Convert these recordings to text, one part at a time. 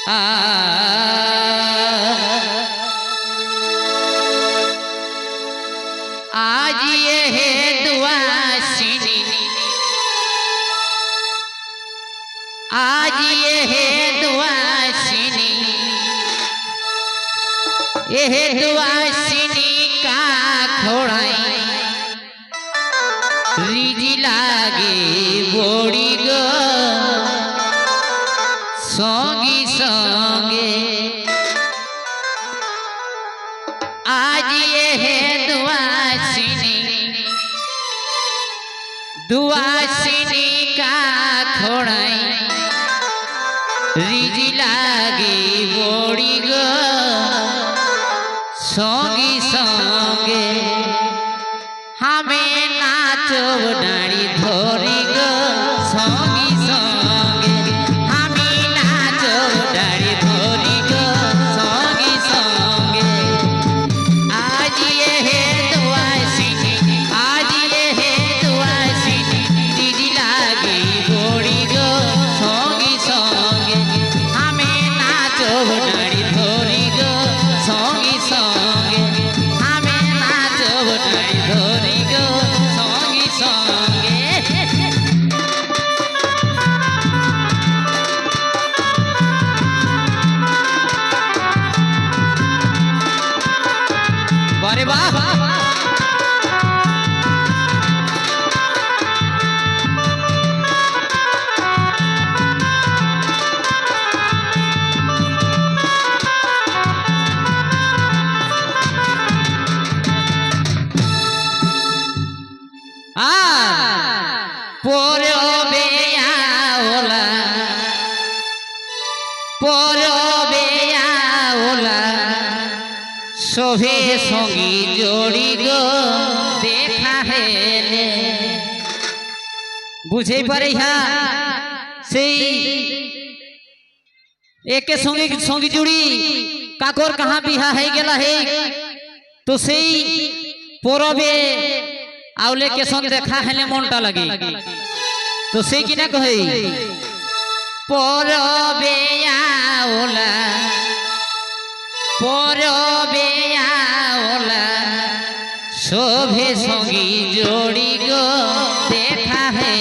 आज ये है दुआ सीनी, आज ये है दुआ सीनी, ये है दुआ सीनी का खोड़ाई रिजी लागे बोड़ी गो सोंगी सोंगे। आज ये है दुआ सीनी का खोड़ाई रिजी लागे बोड़ी गो सोंगी सोंगे। हमें नाचो डाड़ी धोरी गो सोंगी सोंगे, हमें नाचो डाड़ी धोरी गो सोंगी सोंगे। आज ये है दुआ सीनी, आज ये है दुआ सीनी रिजी लागे बोड़ी गो सोंगी सोंगे। हमें नाचो डाड़ी धोरी गो सोंगी सोंगे, हमें नाचो डाड़ी धोरी गो सोंगी सोंगे। बारे वाह शोभे सोंगी जोड़ी गो देखा है ले बुझे पड़े से एक सोंगी सोंगी जोड़ी काकोर कहाँ बिहा है गेला है तो से पोरबे आवले के संग देखा है ले मनटा लगे तो से कि ना कहे पोरबे आवला पोरबे आवला शोभे सोंगी जोड़ी गो देखा है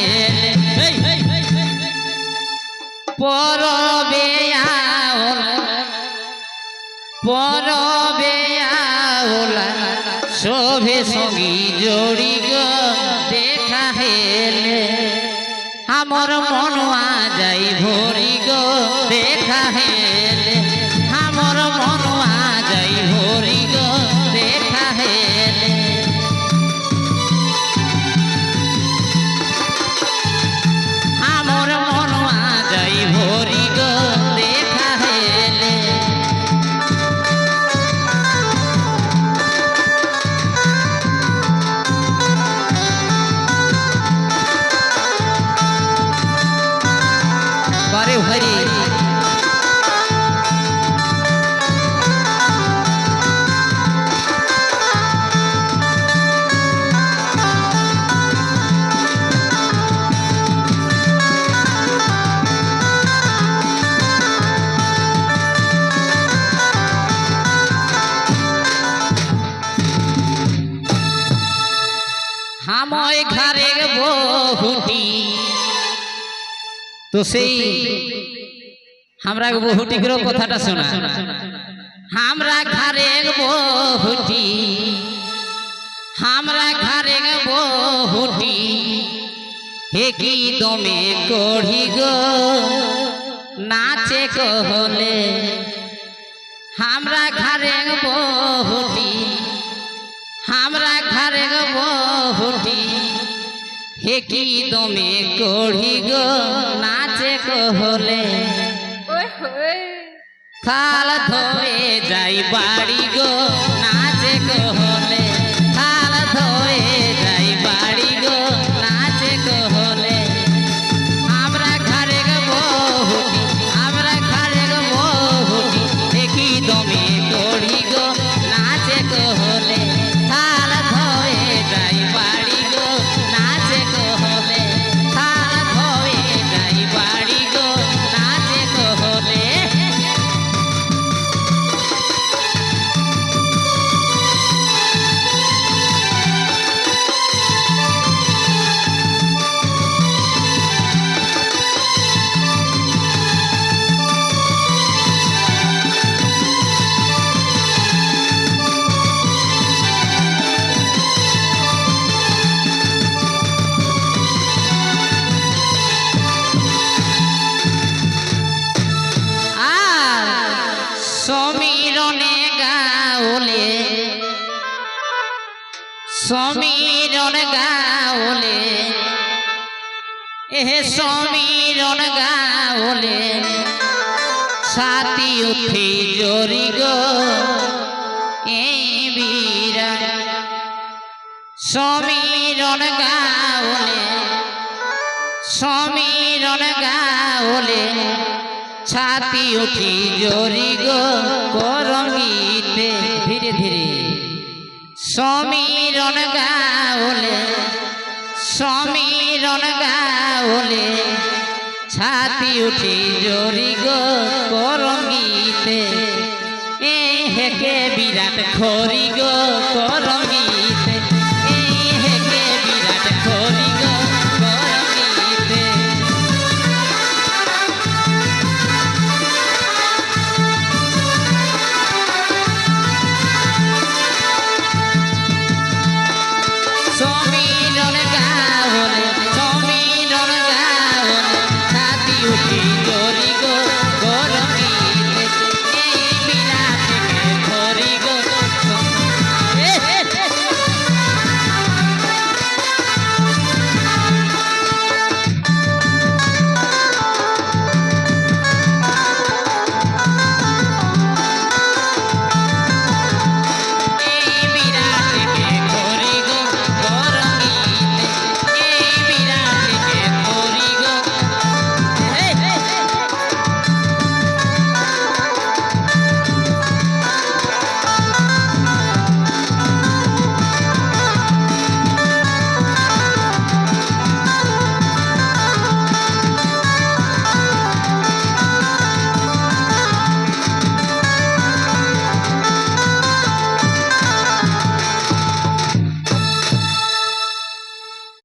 पोरबे आवला पोरबे आवला शोभे सोंगी जोड़ी गो देखा है हमर मनुआ जाई भोरी गो देखा है हमर मनुआ जाई भोरी गो देखा है हमर मनुआ जाई भोरी गो देखा है बारे हरी हम घरे बहुटी तो से हमरा बहुटी करो कथाटा सुना हमरा घरे बहुटी हमरा घरे बहुटी हे की दमे कोढ़ी गो नाचे कहले हमरा घरे बहुटी हमरा घरे बहुटी हे की दमे कोढ़ी गो नाचे कहले थाल धोए जाई बाड़ी गो नाचे कहले थाल धोए जाई बाड़ी गो नाचे कहले हमरा घरे बहुटी हमरा घरे बहुटी हे की दमे कोढ़ी गो नाचे कहले थाल धोए जाई बाड़ी गो नाचे कहले थाल धोए जाई बाड़ी गो नाचे कहले সমীরণ গাওলে এ সমীরণ গাওলে ছাতি উঠি জরি গো এ বীরা সমীরণ গাওলে সমীরণ গাওলে ছাতি উঠি জরি গো করঙ্গিতে ধীরে ধীরে সমীরণ গাওলে সমীরণ গাওলে ছাতি উঠি জরি গো করঙ্গিতে এ হেকে বিরাট খরি গো করঙ্গিতে